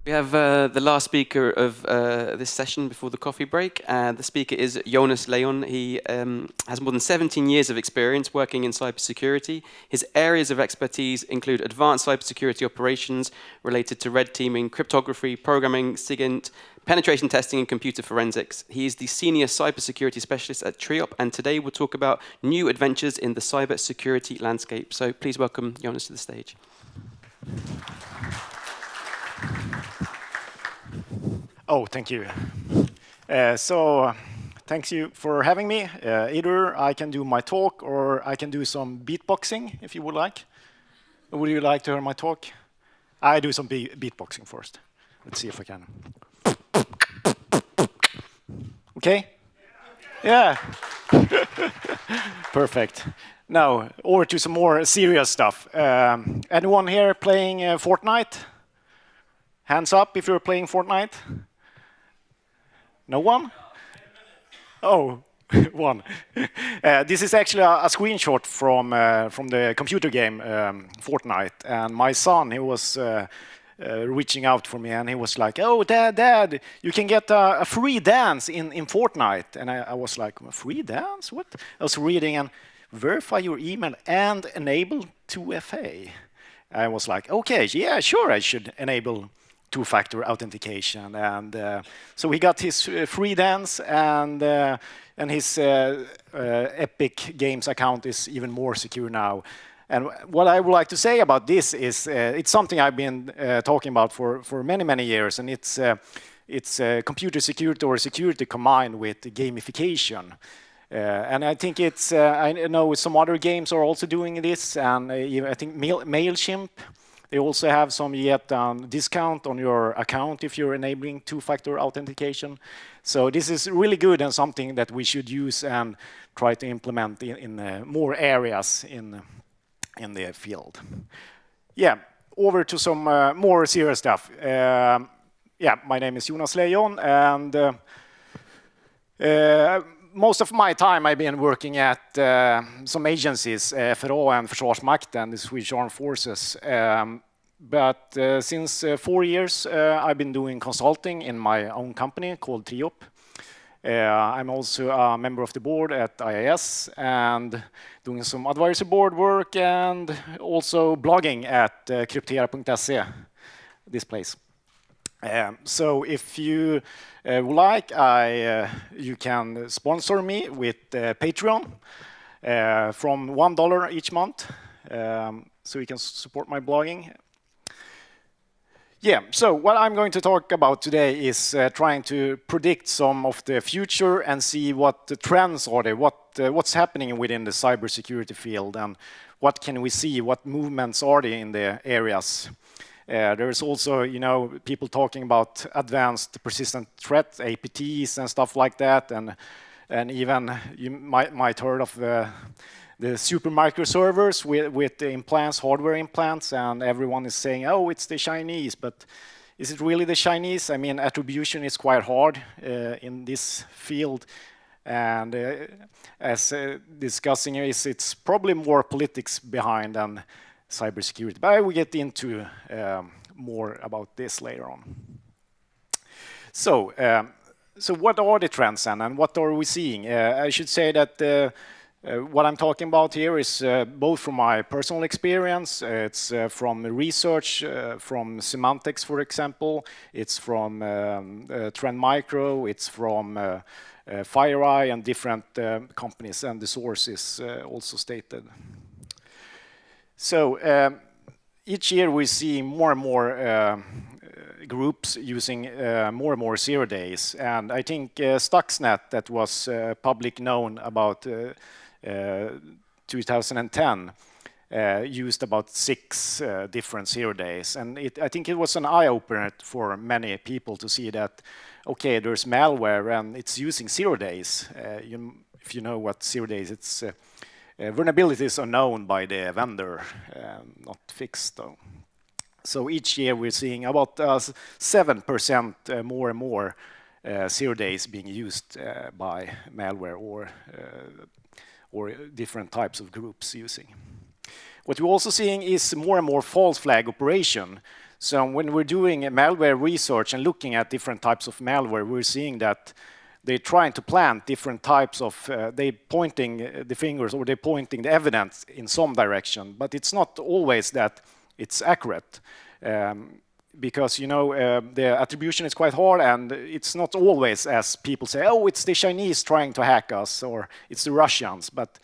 We have the last speaker of this session before the coffee break. The speaker is Jonas Lejon. He has more than 17 years of experience working in cybersecurity. His areas of expertise include advanced cybersecurity operations related to red teaming, cryptography, programming, SIGINT, penetration testing, and computer forensics. He is the senior cybersecurity specialist at Triop, and today we'll talk about new adventures in the cybersecurity landscape. So please welcome Jonas to the stage. Oh, thank you. Thanks you for having me. Either I can do my talk or I can do some beatboxing, if you would like. Would you like to hear my talk? I do some beatboxing first. Let's see if I can. Okay? Yeah. Perfect. Now, over to some more serious stuff. Anyone here playing Fortnite? Hands up if you're playing Fortnite. No one? Oh, one. This is actually a screenshot from the computer game Fortnite. And my son, he was reaching out for me, and he was like, "Oh, Dad, you can get a free dance in Fortnite." And I was like, "A free dance? What?" I was reading, and verify your email and enable 2FA. I was like, "Okay, yeah, sure, I should enable two-factor authentication." And so he got his free dance, and his Epic Games account is even more secure now. And what I would like to say about this is it's something I've been talking about for many years, and it's computer security or security combined with gamification. And I think it's I know some other games are also doing this, and I think Mailchimp. They also have some discount on your account if you're enabling two-factor authentication. So this is really good and something that we should use and try to implement in more areas in the field. Yeah, over to some more serious stuff. Yeah, my name is Jonas Lejon, and most of my time I've been working at some agencies, FRA and Försvarsmakten, the Swedish Armed Forces. But since 4 years, I've been doing consulting in my own company called Triop. I'm also a member of the board at IIS and doing some advisory board work and also blogging at kryptera.se, this place. So if you would like, you can sponsor me with Patreon from $1 each month, so you can support my blogging. Yeah, so what I'm going to talk about today is trying to predict some of the future and see what the trends are there, what's happening within the cybersecurity field, and what can we see, what movements are there in the areas. There's also, people talking about advanced persistent threat, APTs and stuff like that, and even you might heard of the super microservers with the implants, hardware implants, and everyone is saying, "Oh, it's the Chinese," but is it really the Chinese? I mean, attribution is quite hard in this field, and as discussing it's probably more politics behind than cybersecurity, but I will get into more about this later on. So what are the trends and what are we seeing? I should say that what I'm talking about here is both from my personal experience, it's from research, from Semantics, for example, it's from Trend Micro, it's from FireEye and different companies, and the source is also stated. So each year we see more and more groups using more and more 0 days, and I think Stuxnet, that was public known about 2010, used about 6 different 0 days, and I think it was an eye-opener for many people to see that, okay, there's malware and it's using 0 days. If you know what 0 days, it's vulnerabilities are known by the vendor, not fixed though. So each year we're seeing about 7% more and more 0 days being used by malware or different types of groups using. What we're also seeing is more and more false flag operation. So when we're doing malware research and looking at different types of malware, we're seeing that they're trying to plant different types of, they're pointing the fingers or they're pointing the evidence in some direction, but it's not always that it's accurate. Because the attribution is quite hard, and it's not always as people say, oh, it's the Chinese trying to hack us, or it's the Russians, but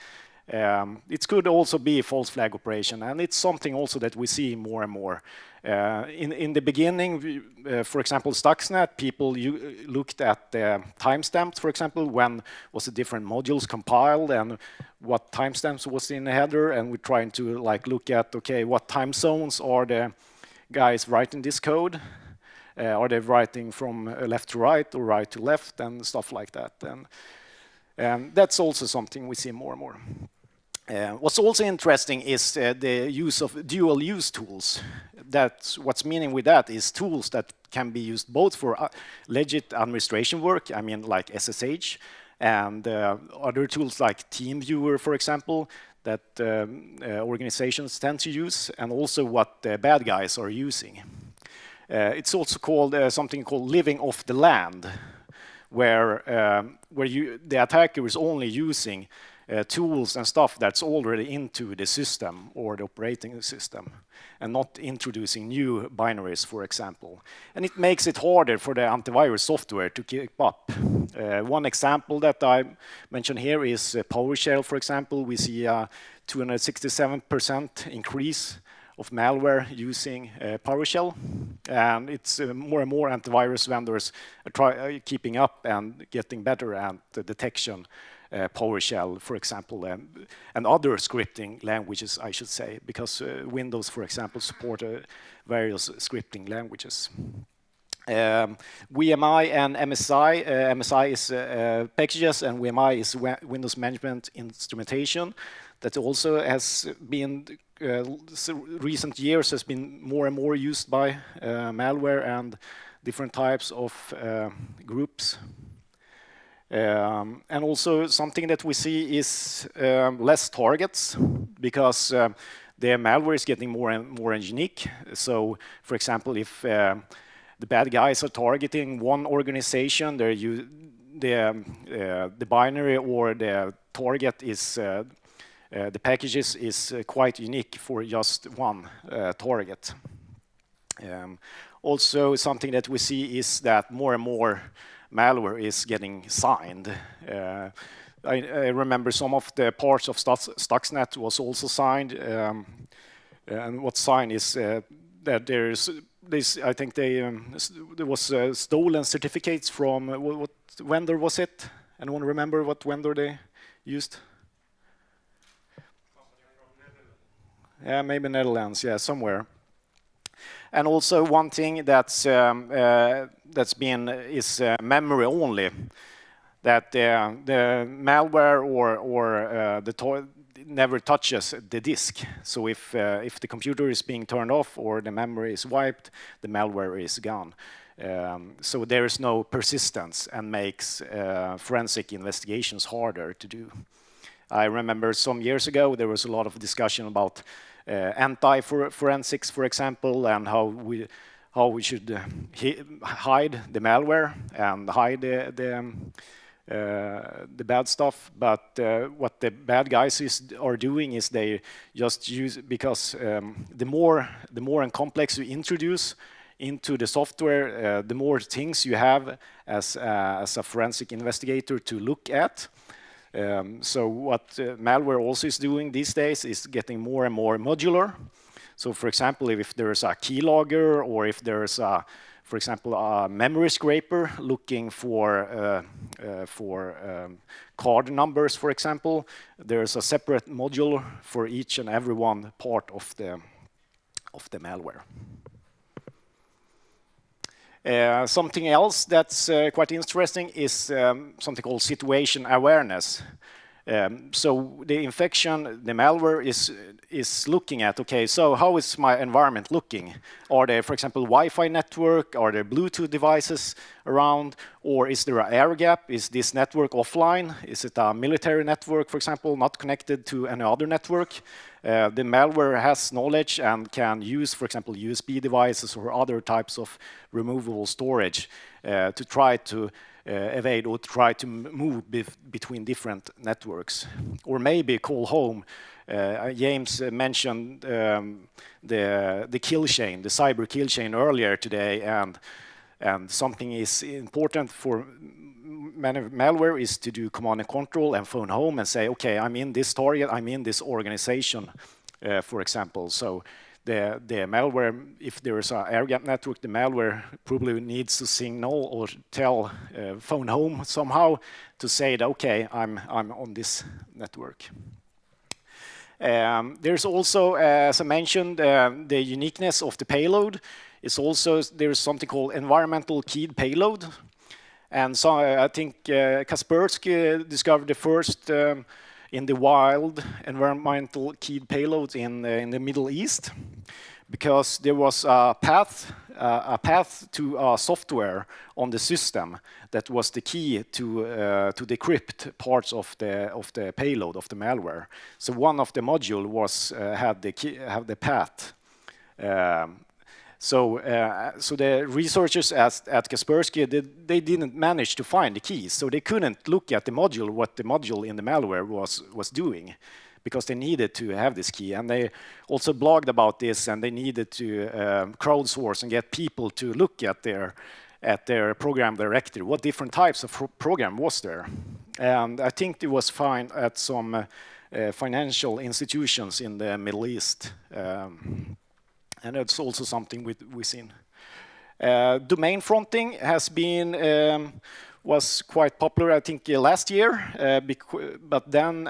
it could also be a false flag operation, and it's something also that we see more and more. In the beginning, for example, Stuxnet, people looked at the timestamps, for example, when was the different modules compiled and what timestamps was in the header, and we're trying to look at, okay, what time zones are the guys writing this code? Are they writing from left to right or right to left and stuff like that? And that's also something we see more and more. What's also interesting is the use of dual-use tools. That's what's meaning with that is tools that can be used both for legit administration work, I mean like SSH, and other tools like TeamViewer, for example, that organizations tend to use, and also what the bad guys are using. It's also called something called living off the land, where the attacker is only using tools and stuff that's already into the system or the operating system, and not introducing new binaries, for example. And it makes it harder for the antivirus software to keep up. One example that I mentioned here is PowerShell, for example. We see a 267% increase of malware using PowerShell, and it's more and more antivirus vendors are keeping up and getting better at the detection. PowerShell, for example, and other scripting languages, I should say, because Windows, for example, support various scripting languages. WMI and MSI. MSI is packages, and WMI is Windows Management Instrumentation. That also has been, recent years, has been more and more used by malware and different types of groups. And also something that we see is less targets, because the malware is getting more and more unique. So, for example, if the bad guys are targeting one organization, the binary or the target is the packages is quite unique for just one target. Also, something that we see is that more and more malware is getting signed. I remember some of the parts of Stuxnet was also signed, and what's signed is that there's this. I think there was stolen certificates from what vendor was it? Anyone remember what vendor they used? Yeah, maybe Netherlands. Yeah, somewhere. And also one thing that's been is memory only. That the malware or the never touches the disk. So if the computer is being turned off or the memory is wiped, the malware is gone. So there is no persistence, and makes forensic investigations harder to do. I remember some years ago there was a lot of discussion about anti-forensics, for example, and how we should hide the malware and hide the bad stuff. But what the bad guys are doing is they just use, because the more and complex you introduce into the software, the more things you have as a forensic investigator to look at. So what malware also is doing these days is getting more and more modular. So for example, if there's a keylogger, or if there's for example, a memory scraper looking for card numbers, for example, there's a separate module for each and every one part of the malware. Something else that's quite interesting is something called situation awareness. So the infection, the malware is looking at, okay, so how is my environment looking? Are there, for example, Wi-Fi network? Are there Bluetooth devices around? Or is there an air gap? Is this network offline? Is it a military network, for example, not connected to any other network? The malware has knowledge and can use, for example, USB devices or other types of removable storage to try to evade or try to move between different networks. Or maybe call home. James mentioned the kill chain, the cyber kill chain earlier today, and something is important for malware is to do command and control and phone home and say, okay, I'm in this target, I'm in this organization, for example. So the malware, if there is an air gap network, the malware probably needs to signal or tell phone home somehow to say that, okay, I'm on this network. There's also, as I mentioned, the uniqueness of the payload. It's also, there's something called environmental keyed payload. And so I think Kaspersky discovered the first in the wild environmental keyed payload in the Middle East, because there was a path to software on the system that was the key to decrypt parts of the payload of the malware. So one of the module was had the path. So the researchers at Kaspersky, they didn't manage to find the keys, so they couldn't look at the module, what the module in the malware was doing, because they needed to have this key. And they also blogged about this, and they needed to crowdsource and get people to look at their program directory, what different types of program was there. And I think it was found at some financial institutions in the Middle East. And it's also something we've seen. Domain fronting has been was quite popular, I think, last year. But then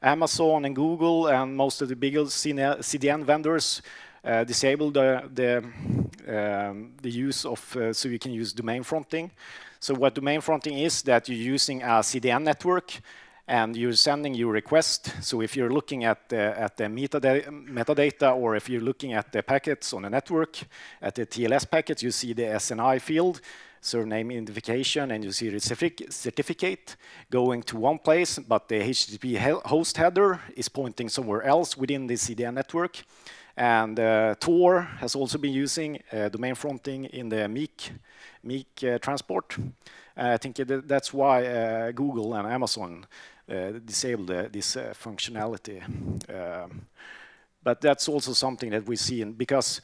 Amazon and Google and most of the bigger CDN vendors disabled the use of so you can use domain fronting. So what domain fronting is that you're using a CDN network and you're sending your request. So if you're looking at the metadata, or if you're looking at the packets on the network, at the TLS packets, you see the SNI field, surname identification, and you see the certificate going to one place, but the HTTP host header is pointing somewhere else within the CDN network. And Tor has also been using domain fronting in the MIC transport. I think that's why Google and Amazon disabled this functionality. But that's also something that we see, because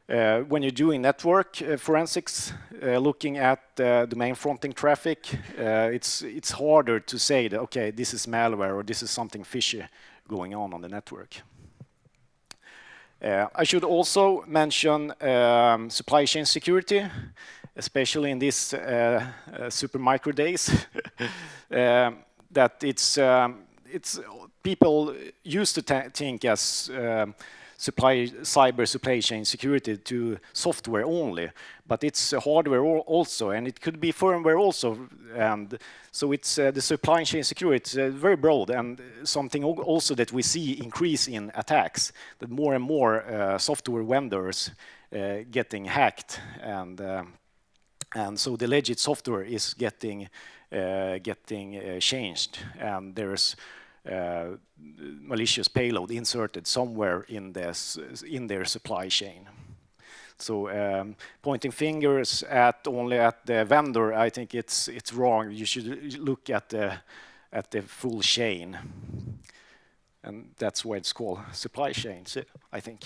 when you're doing network forensics, looking at domain fronting traffic, it's harder to say that, okay, this is malware or this is something fishy going on the network. I should also mention supply chain security, especially in these super micro days, that it's people used to think as cyber supply chain security to software only, but it's hardware also, and it could be firmware also, and so it's the supply chain security is very broad, and something also that we see increase in attacks, that more and more software vendors getting hacked, and so the legit software is getting changed, and there's malicious payload inserted somewhere in their supply chain. So pointing fingers only at the vendor, I think it's wrong. You should look at the full chain, and that's why it's called supply chains, I think.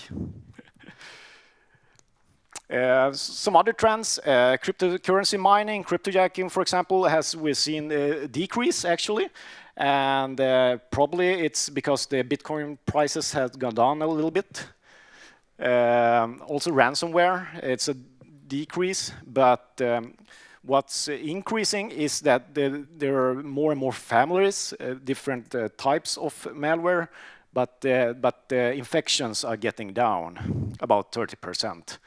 Some other trends, cryptocurrency mining, cryptojacking, for example, we've seen a decrease actually, and probably it's because the Bitcoin prices have gone down a little bit. Also ransomware, it's a decrease, but what's increasing is that there are more and more families, different types of malware, but the infections are getting down about 30%.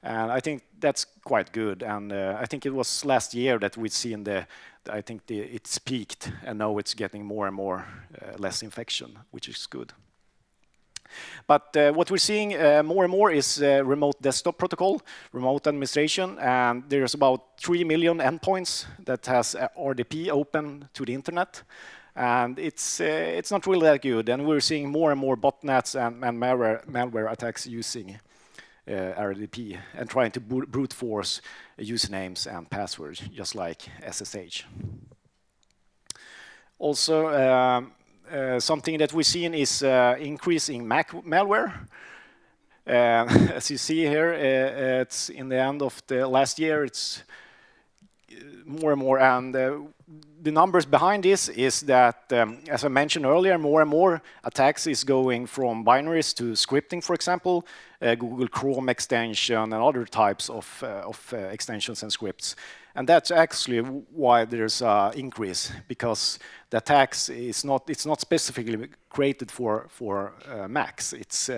And I think that's quite good. And I think it was last year that we'd seen it's peaked, and now it's getting more and more less infection, which is good. But what we're seeing more and more is remote desktop protocol, remote administration, and there's about 3 million endpoints that has RDP open to the internet. And it's not really that good, and we're seeing more and more botnets and malware attacks using RDP and trying to brute force usernames and passwords, just like SSH. Also, something that we've seen is increase in Mac malware. As you see here, it's in the end of the last year, it's more and more, and the numbers behind this is that, as I mentioned earlier, more and more attacks is going from binaries to scripting, for example, Google Chrome extension and other types of extensions and scripts. And that's actually why there's an increase, because the attacks it's not specifically created for Macs. It's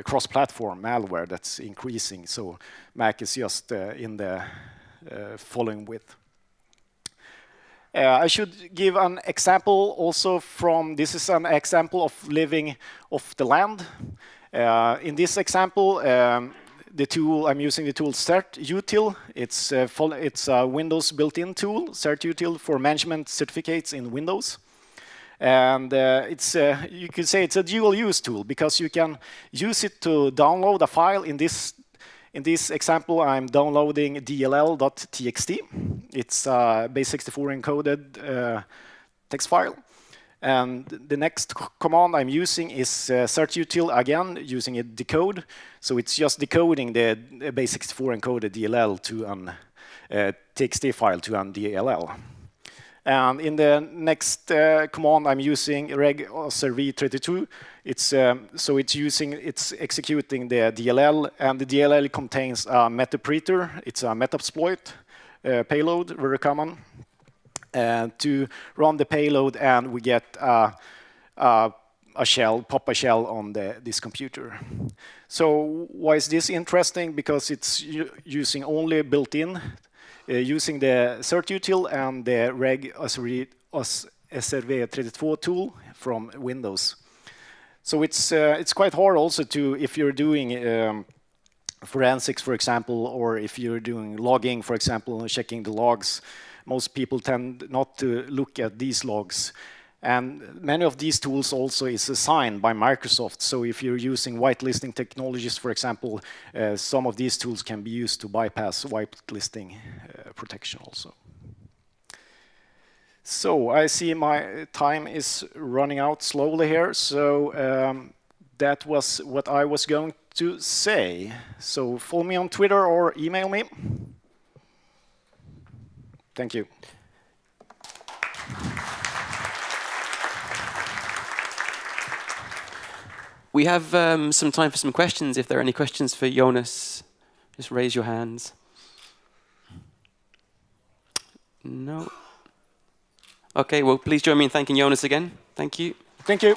cross-platform malware that's increasing. So Mac is just in the following with. I should give an example also from, this is an example of living off the land. In this example, the tool, I'm using the tool CertUtil. It's a Windows built-in tool, CertUtil, for management certificates in Windows. And you could say it's a dual-use tool, because you can use it to download a file. In this example, I'm downloading dll.txt. It's a base64 encoded text file. And the next command I'm using is CertUtil again, using a decode. So it's just decoding the base64 encoded DLL to an TXT file to an DLL. And in the next command, I'm using reg-serv32. It's executing the DLL, and the DLL contains a metapreter. It's a metasploit payload, very common. To run the payload, and we get a shell, pop a shell on this computer. So why is this interesting? Because it's using only built-in, using the CertUtil and the reg-serv32 tool from Windows. So it's quite hard also to, if you're doing forensics, for example, or if you're doing logging, for example, and checking the logs. Most people tend not to look at these logs. And many of these tools also is assigned by Microsoft. So if you're using whitelisting technologies, for example, some of these tools can be used to bypass whitelisting protection also. So I see my time is running out slowly here. So that was what I was going to say. So follow me on Twitter or email me. Thank you. We have some time for some questions. If there are any questions for Jonas, just raise your hands. No? Okay, well, please join me in thanking Jonas again. Thank you. Thank you.